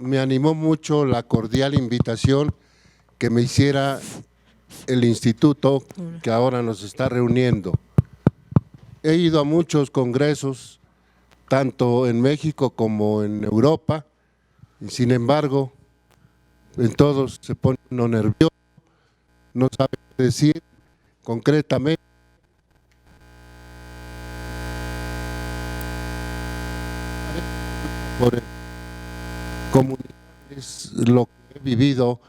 me animó mucho la cordial invitación que me hiciera el instituto que ahora nos está reuniendo. He ido a muchos congresos, tanto en México como en Europa, y sin embargo, en todos se pone uno nervioso, no sabe qué decir concretamente. Por comunicarles lo que he vivido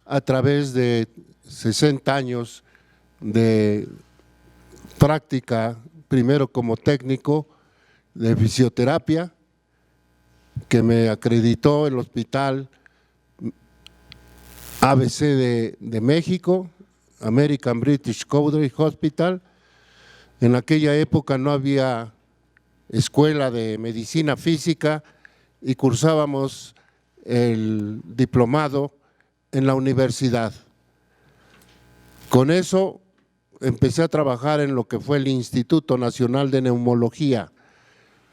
a través de 60 años de práctica, primero como técnico de fisioterapia, que me acreditó el Hospital ABC de México, American British Cowdrey Hospital. En aquella época no había escuela de medicina física y cursábamos el diplomado en la universidad. Con eso empecé a trabajar en lo que fue el Instituto Nacional de Neumología,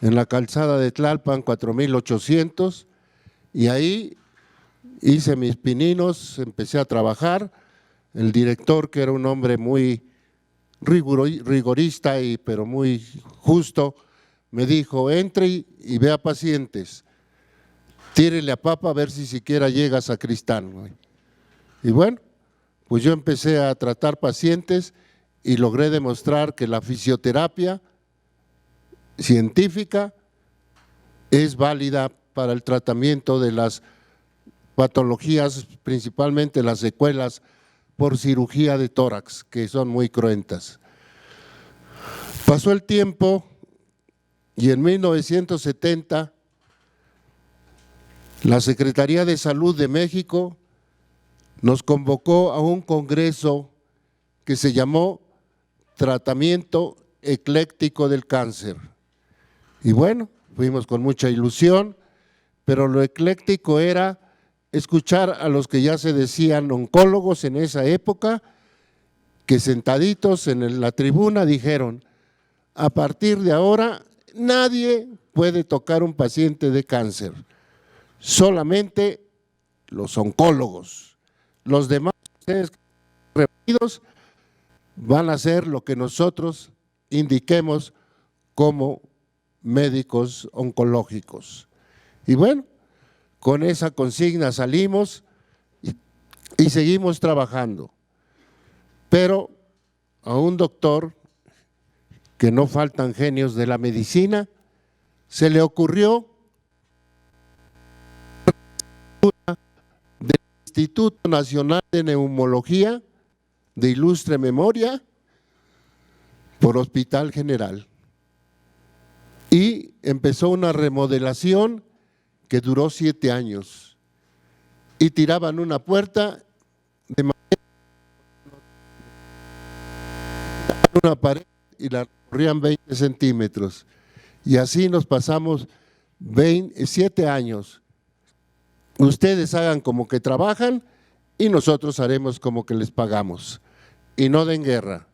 en la calzada de Tlalpan 4800, y ahí hice mis pininos, empecé a trabajar. El director, que era un hombre muy rigorista pero muy justo, me dijo: entre y vea pacientes, tírele a papa a ver si siquiera llega a sacristán. Y bueno, pues yo empecé a tratar pacientes y logré demostrar que la fisioterapia científica es válida para el tratamiento de las patologías, principalmente las secuelas por cirugía de tórax, que son muy cruentas. Pasó el tiempo y en 1970 la Secretaría de Salud de México nos convocó a un congreso que se llamó Tratamiento Ecléctico del Cáncer. Y bueno, fuimos con mucha ilusión, pero lo ecléctico era escuchar a los que ya se decían oncólogos en esa época, que sentaditos en la tribuna dijeron: a partir de ahora nadie puede tocar un paciente de cáncer, solamente los oncólogos. Los demás, ustedes reunidos, van a hacer lo que nosotros indiquemos como médicos oncológicos. Y bueno, con esa consigna salimos y seguimos trabajando. Pero a un doctor, que no faltan genios de la medicina, se le ocurrió del Instituto Nacional de Neumología de ilustre memoria por Hospital General, y empezó una remodelación que duró 7 años y tiraban una puerta de madera, una pared y la recorrían 20 centímetros, y así nos pasamos 7 años. Ustedes hagan como que trabajan y nosotros haremos como que les pagamos, y no den guerra.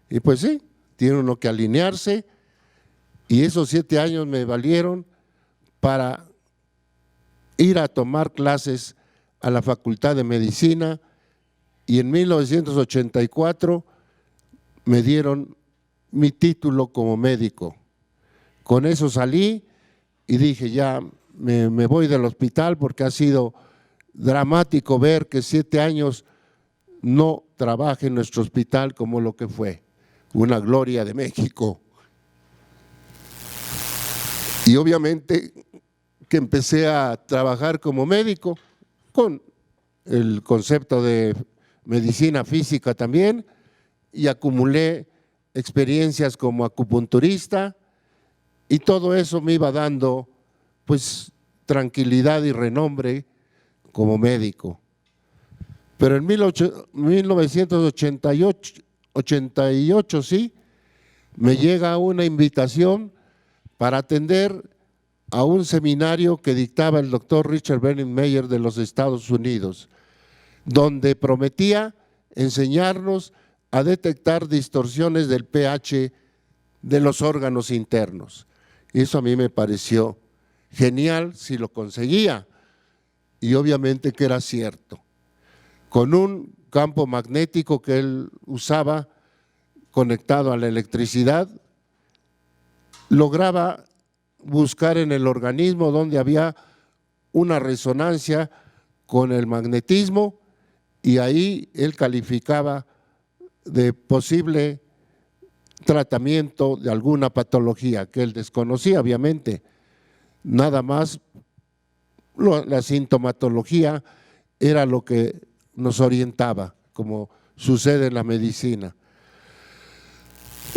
Y pues sí, tiene uno que alinearse, y esos 7 años me valieron para ir a tomar clases a la Facultad de Medicina, y en 1984 me dieron mi título como médico. Con eso salí y dije: ya me voy del hospital, porque ha sido dramático ver que 7 años no trabaje en nuestro hospital como lo que fue, una gloria de México. Y obviamente que empecé a trabajar como médico con el concepto de medicina física también, y acumulé experiencias como acupunturista, y todo eso me iba dando pues tranquilidad y renombre como médico. Pero en 1988 sí, me llega una invitación para atender a un seminario que dictaba el doctor Richard Benningmeyer de los Estados Unidos, donde prometía enseñarnos a detectar distorsiones del pH de los órganos internos. Y eso a mí me pareció genial si lo conseguía. y obviamente que era cierto. Con un campo magnético que él usaba conectado a la electricidad, lograba buscar en el organismo donde había una resonancia con el magnetismo y ahí él calificaba de posible tratamiento de alguna patología que él desconocía, obviamente. Nada más la sintomatología era lo que nos orientaba, como sucede en la medicina.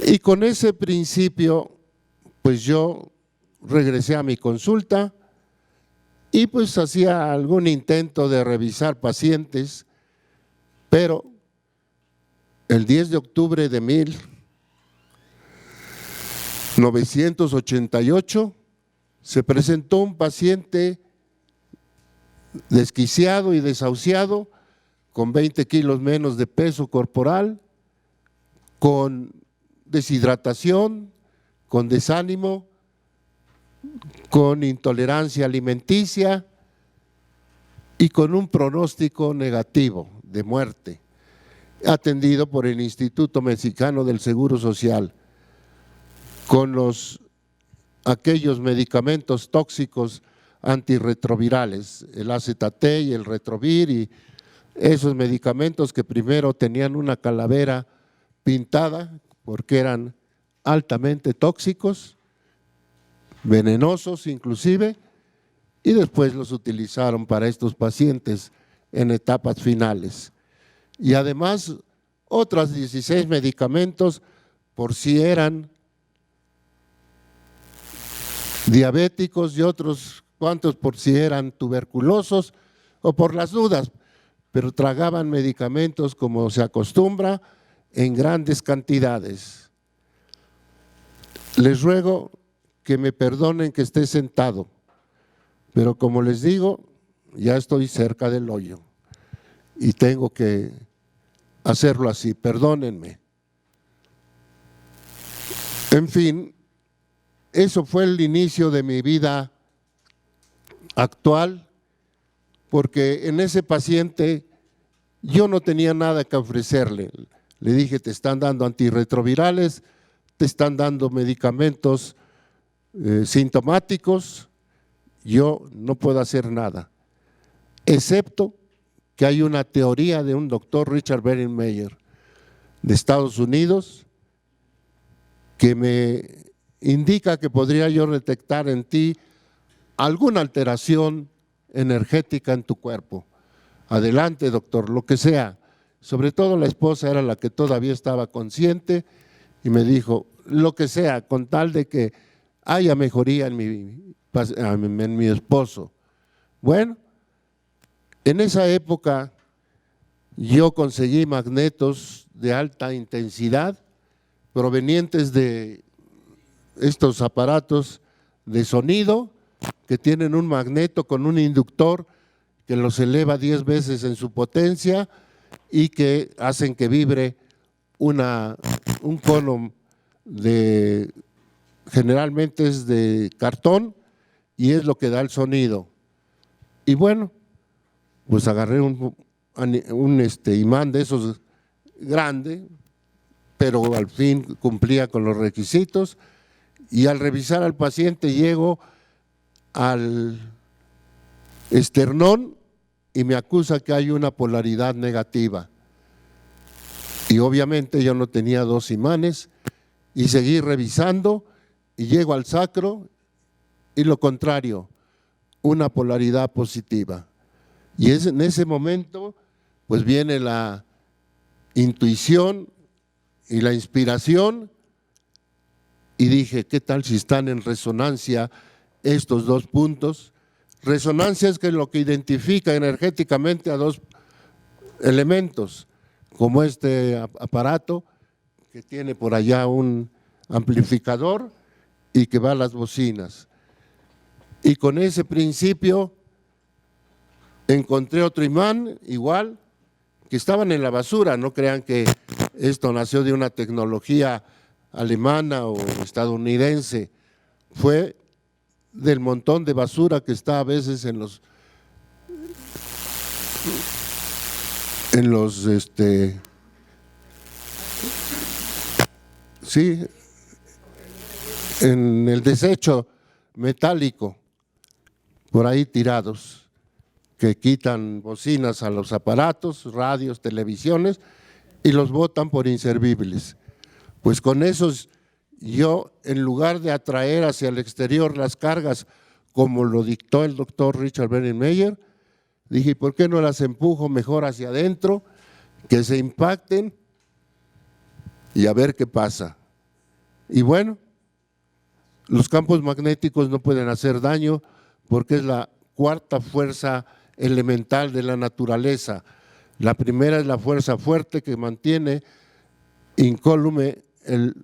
Y con ese principio, pues yo regresé a mi consulta y pues hacía algún intento de revisar pacientes, pero el 10 de octubre de 1988 se presentó un paciente desquiciado y desahuciado, con 20 kilos menos de peso corporal, con deshidratación, con desánimo, con intolerancia alimenticia y con un pronóstico negativo de muerte, atendido por el Instituto Mexicano del Seguro Social, con aquellos medicamentos tóxicos antirretrovirales, el AZT y el Retrovir, y esos medicamentos que primero tenían una calavera pintada porque eran altamente tóxicos, venenosos inclusive, y después los utilizaron para estos pacientes en etapas finales. Y además otros 16 medicamentos por si eran diabéticos y otros cuantos por si eran tuberculosos o por las dudas, pero tragaban medicamentos como se acostumbra en grandes cantidades. Les ruego que me perdonen que esté sentado, pero como les digo, ya estoy cerca del hoyo y tengo que hacerlo así, perdónenme. En fin, eso fue el inicio de mi vida actual, porque en ese paciente yo no tenía nada que ofrecerle. Le dije, te están dando antirretrovirales, te están dando medicamentos sintomáticos, yo no puedo hacer nada, excepto que hay una teoría de un doctor, Richard Berinmeyer, de Estados Unidos, que me indica que podría yo detectar en ti alguna alteración energética en tu cuerpo. Adelante, doctor, lo que sea. Sobre todo la esposa era la que todavía estaba consciente y me dijo, lo que sea, con tal de que haya mejoría en mi esposo. Bueno, en esa época yo conseguí magnetos de alta intensidad provenientes de estos aparatos de sonido que tienen un magneto con un inductor que los eleva 10 veces en su potencia y que hacen que vibre un cono generalmente es de cartón y es lo que da el sonido. Y bueno, pues agarré un imán de esos grande, pero al fin cumplía con los requisitos, y al revisar al paciente llego al esternón y me acusa que hay una polaridad negativa. Y obviamente yo no tenía dos imanes y seguí revisando y llego al sacro y lo contrario, una polaridad positiva. Y en ese momento pues viene la intuición y la inspiración y dije, ¿qué tal si están en resonancia estos dos puntos? Resonancia es lo que identifica energéticamente a dos elementos, como este aparato que tiene por allá un amplificador y que va a las bocinas. Y con ese principio encontré otro imán igual, que estaban en la basura. No crean que esto nació de una tecnología alemana o estadounidense, fue del montón de basura que está a veces en los en los, sí, en el desecho metálico, por ahí tirados, que quitan bocinas a los aparatos, radios, televisiones, y los botan por inservibles. Pues con esos yo, en lugar de atraer hacia el exterior las cargas, como lo dictó el doctor Richard Brennan-Meyer, dije, ¿por qué no las empujo mejor hacia adentro, que se impacten y a ver qué pasa? Y bueno, los campos magnéticos no pueden hacer daño porque es la cuarta fuerza elemental de la naturaleza. La primera es la fuerza fuerte que mantiene incólume el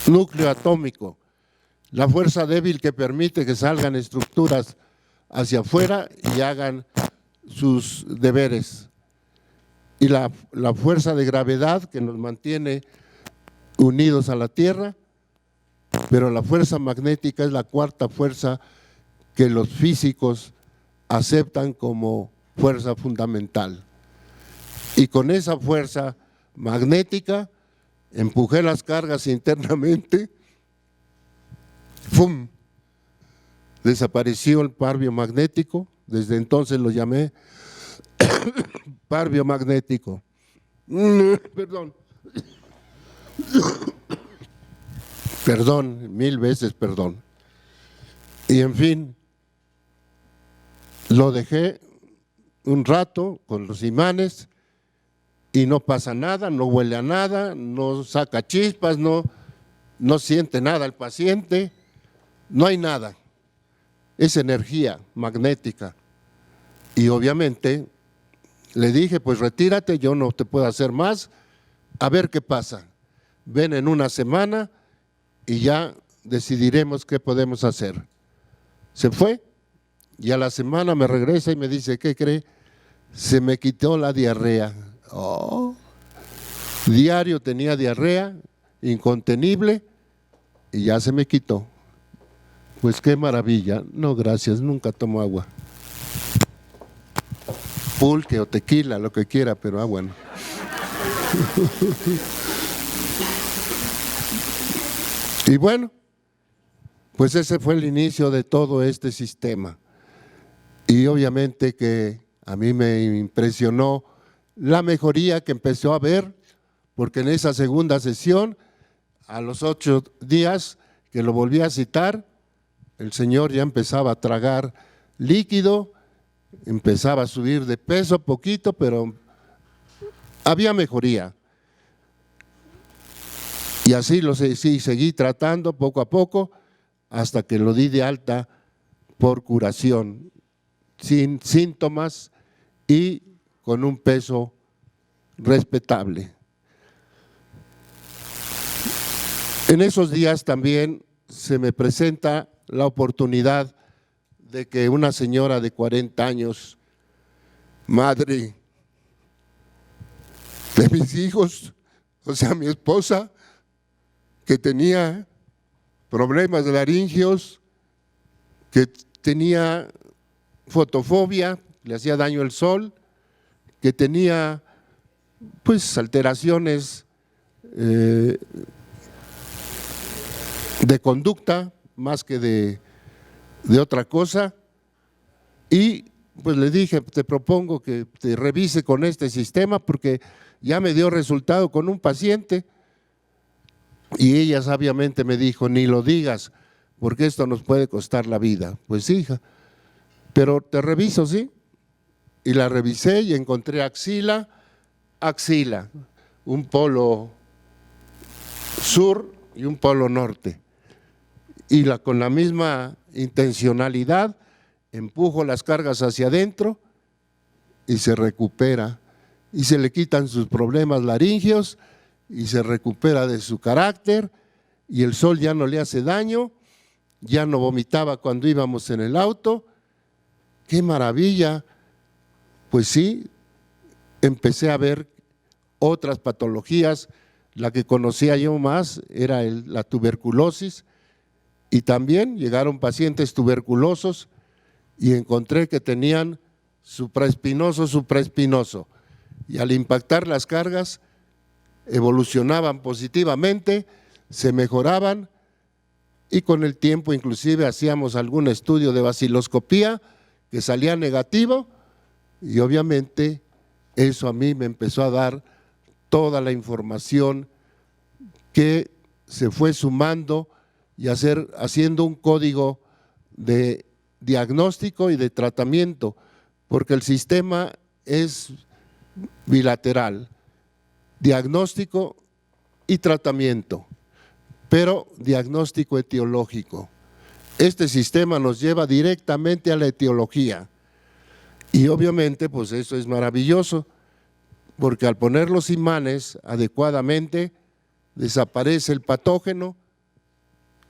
núcleo atómico, la fuerza débil que permite que salgan estructuras hacia afuera y hagan sus deberes, y la fuerza de gravedad que nos mantiene unidos a la Tierra, pero la fuerza magnética es la cuarta fuerza que los físicos aceptan como fuerza fundamental. Y con esa fuerza magnética empujé las cargas internamente, ¡fum!, desapareció el par biomagnético. Desde entonces lo llamé par biomagnético. Perdón. Perdón, 1000 veces perdón. Y en fin, lo dejé un rato con los imanes y no pasa nada, no huele a nada, no saca chispas, no siente nada el paciente, no hay nada. Es energía magnética. Y obviamente le dije, pues retírate, yo no te puedo hacer más, a ver qué pasa. Ven en una semana y ya decidiremos qué podemos hacer. Se fue y a la semana me regresa y me dice, ¿qué cree? Se me quitó la diarrea. Oh. Diario tenía diarrea, incontenible, y ya se me quitó. Pues qué maravilla. No, gracias, nunca tomo agua. Pulque o tequila, lo que quiera, pero agua no. Y bueno, pues ese fue el inicio de todo este sistema. Y obviamente que a mí me impresionó la mejoría que empezó a haber, porque en esa segunda sesión, a los 8 días que lo volví a citar, el señor ya empezaba a tragar líquido, empezaba a subir de peso poquito, pero había mejoría. Y así seguí tratando poco a poco hasta que lo di de alta por curación, sin síntomas y con un peso respetable. En esos días también se me presenta la oportunidad de que una señora de 40 años, madre de mis hijos, o sea, mi esposa, que tenía problemas laringeos, que tenía fotofobia, le hacía daño el sol, que tenía pues alteraciones de conducta más que de otra cosa, y pues le dije, te propongo que te revise con este sistema porque ya me dio resultado con un paciente. Y ella sabiamente me dijo, ni lo digas, porque esto nos puede costar la vida. Pues hija, pero te reviso, ¿sí? Y la revisé y encontré axila, un polo sur y un polo norte. Y con la misma intencionalidad, empujo las cargas hacia adentro y se recupera. Y se le quitan sus problemas laringeos y se recupera de su carácter, y el sol ya no le hace daño, ya no vomitaba cuando íbamos en el auto. ¡Qué maravilla! Pues sí, empecé a ver otras patologías. La que conocía yo más era la tuberculosis, y también llegaron pacientes tuberculosos y encontré que tenían supraespinoso. Y al impactar las cargas, evolucionaban positivamente, se mejoraban y con el tiempo inclusive hacíamos algún estudio de baciloscopía que salía negativo y obviamente eso a mí me empezó a dar toda la información que se fue sumando y haciendo un código de diagnóstico y de tratamiento, porque el sistema es bilateral, diagnóstico y tratamiento, pero diagnóstico etiológico. Este sistema nos lleva directamente a la etiología y obviamente pues eso es maravilloso, porque al poner los imanes adecuadamente desaparece el patógeno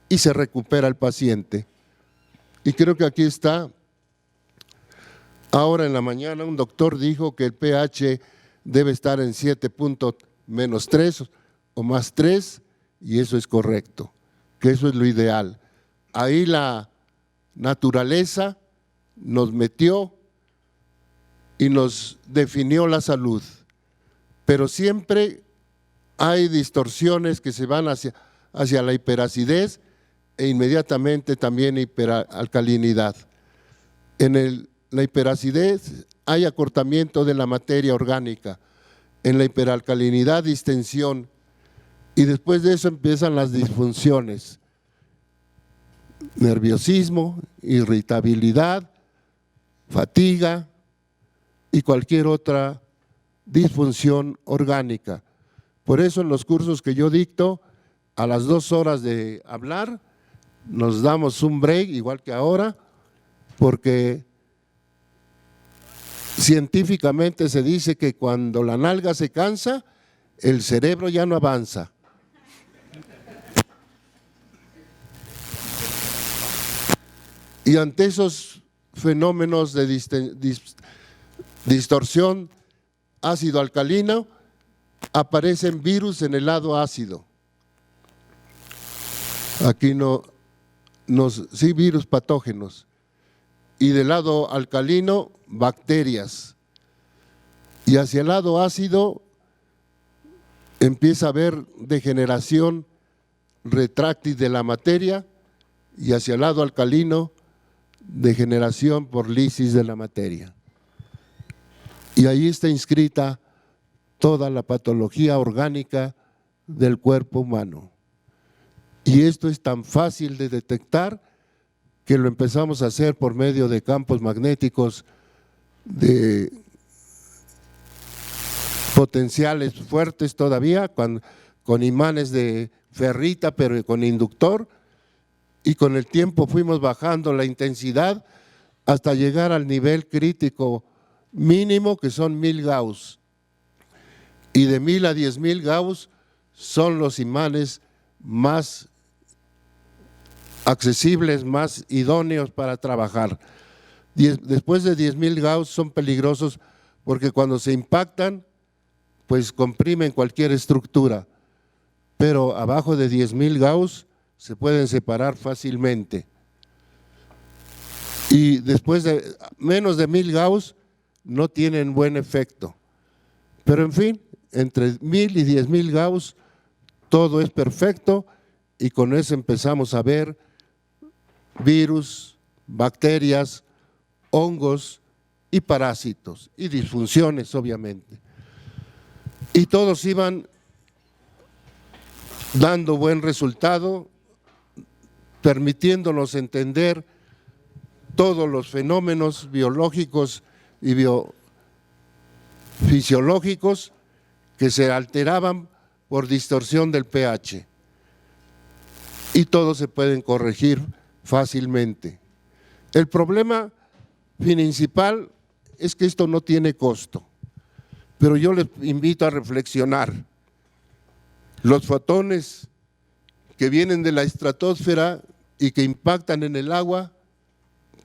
y se recupera el paciente. Y creo que aquí está, ahora en la mañana un doctor dijo que el pH debe estar en 7.-3 o más 3 y eso es correcto, que eso es lo ideal. Ahí la naturaleza nos metió y nos definió la salud, pero siempre hay distorsiones que se van hacia la hiperacidez e inmediatamente también hiperalcalinidad. En la hiperacidez hay acortamiento de la materia orgánica, en la hiperalcalinidad distensión y después de eso empiezan las disfunciones, nerviosismo, irritabilidad, fatiga y cualquier otra disfunción orgánica. Por eso en los cursos que yo dicto, a las 2 horas de hablar, nos damos un break, igual que ahora, porque científicamente se dice que cuando la nalga se cansa, el cerebro ya no avanza. Y ante esos fenómenos de distorsión ácido-alcalino, aparecen virus en el lado ácido. Aquí sí, virus patógenos. Y del lado alcalino, bacterias. Y hacia el lado ácido empieza a haber degeneración retráctil de la materia y hacia el lado alcalino, degeneración por lisis de la materia. Y ahí está inscrita toda la patología orgánica del cuerpo humano. Y esto es tan fácil de detectar que lo empezamos a hacer por medio de campos magnéticos de potenciales fuertes todavía, con imanes de ferrita, pero con inductor, y con el tiempo fuimos bajando la intensidad hasta llegar al nivel crítico mínimo, que son 1000 Gauss. Y de 1000 a 10.000 Gauss son los imanes más accesibles, más idóneos para trabajar. Después de 10.000 Gauss son peligrosos porque cuando se impactan, pues comprimen cualquier estructura, pero abajo de 10.000 Gauss se pueden separar fácilmente. Y después de menos de 1000 Gauss no tienen buen efecto. Pero en fin, entre 1000 y 10.000 Gauss todo es perfecto y con eso empezamos a ver virus, bacterias, hongos y parásitos y disfunciones obviamente. Y todos iban dando buen resultado, permitiéndonos entender todos los fenómenos biológicos y biofisiológicos que se alteraban por distorsión del pH. Y todos se pueden corregir fácilmente. El problema principal es que esto no tiene costo, pero yo les invito a reflexionar. Los fotones que vienen de la estratosfera y que impactan en el agua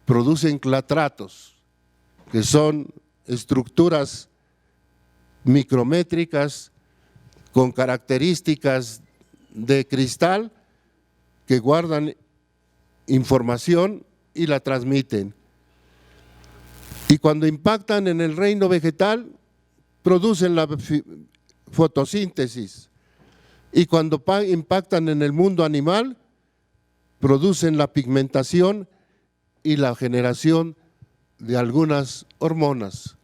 producen clatratos, que son estructuras micrométricas con características de cristal que guardan información y la transmiten. Y cuando impactan en el reino vegetal, producen la fotosíntesis. Y cuando impactan en el mundo animal, producen la pigmentación y la generación de algunas hormonas.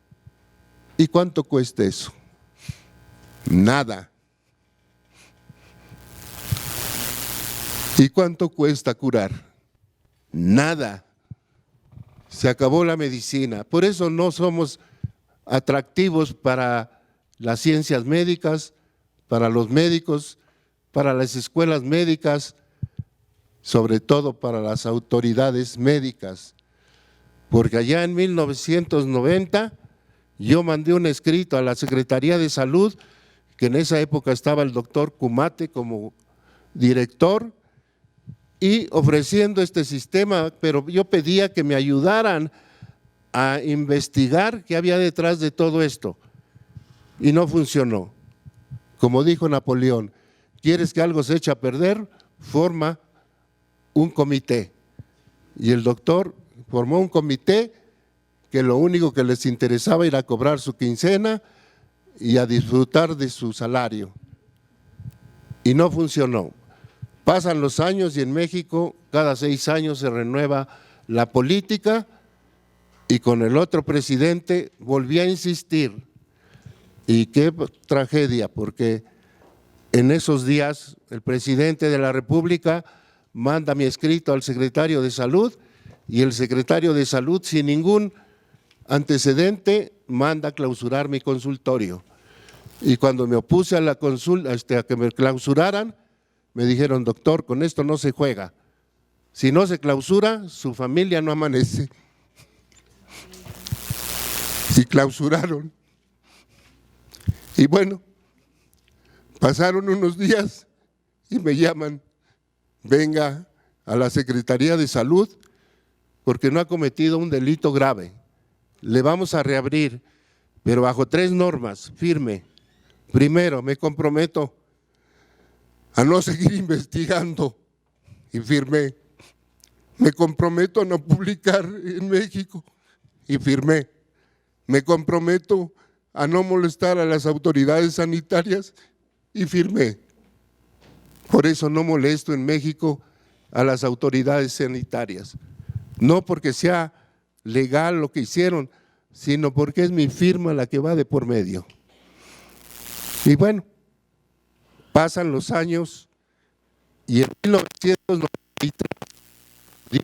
¿Y cuánto cuesta eso? Nada. ¿Y cuánto cuesta curar? Nada. Se acabó la medicina. Por eso no somos atractivos para las ciencias médicas, para los médicos, para las escuelas médicas, sobre todo para las autoridades médicas. Porque allá en 1990 yo mandé un escrito a la Secretaría de Salud, que en esa época estaba el doctor Kumate como director, y ofreciendo este sistema, pero yo pedía que me ayudaran a investigar qué había detrás de todo esto. Y no funcionó. Como dijo Napoleón, ¿quieres que algo se eche a perder? Forma un comité. Y el doctor formó un comité que lo único que les interesaba era cobrar su quincena y a disfrutar de su salario. Y no funcionó. Pasan los años y en México cada 6 años se renueva la política y con el otro presidente volví a insistir. Y qué tragedia, porque en esos días el presidente de la República manda mi escrito al secretario de Salud y el secretario de Salud, sin ningún antecedente, manda clausurar mi consultorio. Y cuando me opuse a la consulta, a que me clausuraran, me dijeron, doctor, con esto no se juega. Si no se clausura, su familia no amanece. Y clausuraron. Y bueno, pasaron unos días y me llaman, venga a la Secretaría de Salud porque no ha cometido un delito grave. Le vamos a reabrir, pero bajo 3 normas, firme. Primero, me comprometo a no seguir investigando y firmé. Me comprometo a no publicar en México y firmé. Me comprometo a no molestar a las autoridades sanitarias y firmé. Por eso no molesto en México a las autoridades sanitarias. No porque sea legal lo que hicieron, sino porque es mi firma la que va de por medio. Y bueno, pasan los años y en 1993,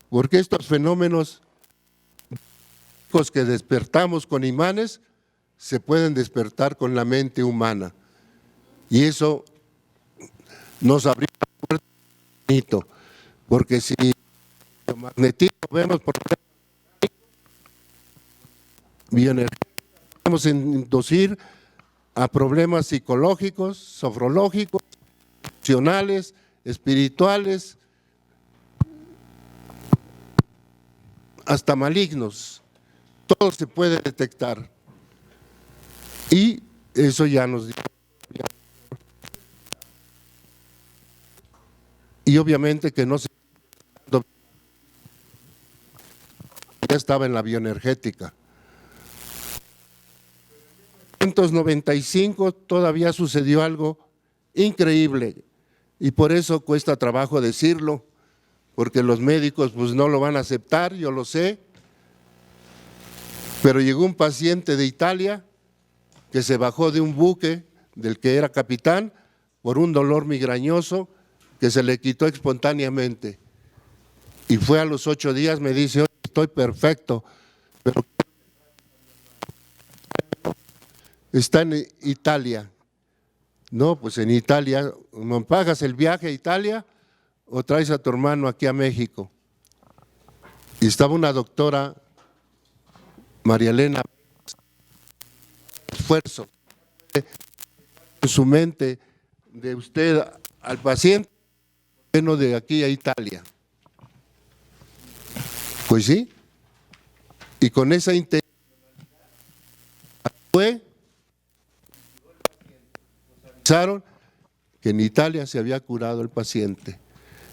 porque estos fenómenos que despertamos con imanes se pueden despertar con la mente humana. Y eso nos abrió la puerta bonito, porque si el magnetismo vemos por bioenergía, podemos inducir a problemas psicológicos, sofrológicos, emocionales, espirituales, hasta malignos. Todo se puede detectar. Y eso ya nos dio. Y obviamente que no se ya estaba en la bioenergética. En 1995 todavía sucedió algo increíble y por eso cuesta trabajo decirlo, porque los médicos pues no lo van a aceptar, yo lo sé, pero llegó un paciente de Italia que se bajó de un buque del que era capitán por un dolor migrañoso que se le quitó espontáneamente y fue a los 8 días, me dice, oye, estoy perfecto, pero está en Italia. No, pues en Italia, ¿me pagas el viaje a Italia o traes a tu hermano aquí a México? Y estaba una doctora, María Elena, esfuerzo en su mente de usted al paciente, bueno, de aquí a Italia. Pues sí, y con esa intención fue, pensaron que en Italia se había curado el paciente.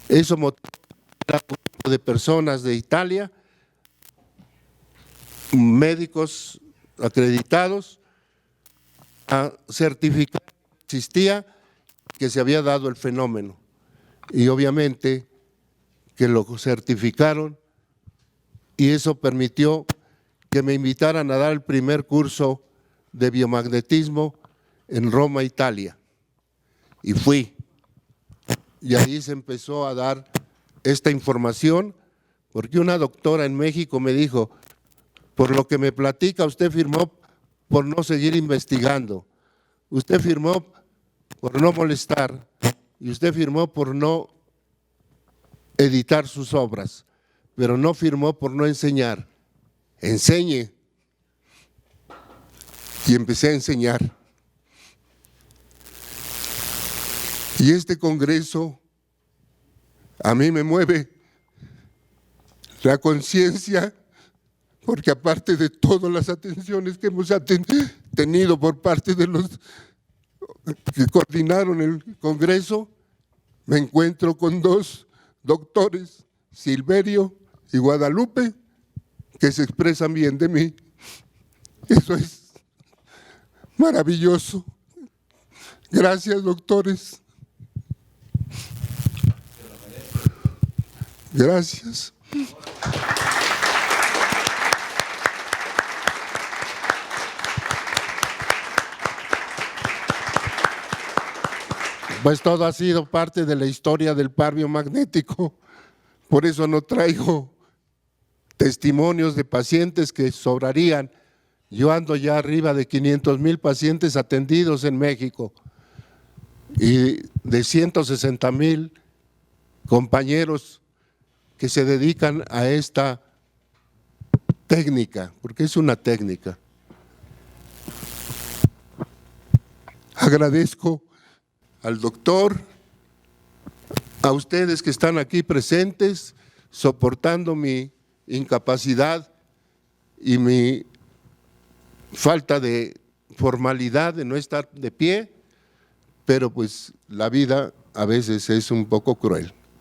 Eso motivó a un grupo de personas de Italia médicos acreditados a certificar que existía, que se había dado el fenómeno. Y obviamente que lo certificaron y eso permitió que me invitaran a dar el primer curso de biomagnetismo en Roma, Italia. Y fui. Y ahí se empezó a dar esta información, porque una doctora en México me dijo, por lo que me platica, usted firmó por no seguir investigando, usted firmó por no molestar y usted firmó por no editar sus obras, pero no firmó por no enseñar. Enseñe. Y empecé a enseñar. Y este congreso a mí me mueve la conciencia, porque aparte de todas las atenciones que hemos tenido por parte de los que coordinaron el congreso, me encuentro con dos doctores, Silverio y Guadalupe, que se expresan bien de mí. Eso es maravilloso. Gracias, doctores. Gracias. Pues todo ha sido parte de la historia del par biomagnético. Por eso no traigo testimonios de pacientes que sobrarían. Yo ando ya arriba de 500,000 pacientes atendidos en México y de 160,000 compañeros que se dedican a esta técnica, porque es una técnica. Agradezco al doctor, a ustedes que están aquí presentes, soportando mi incapacidad y mi falta de formalidad de no estar de pie, pero pues la vida a veces es un poco cruel.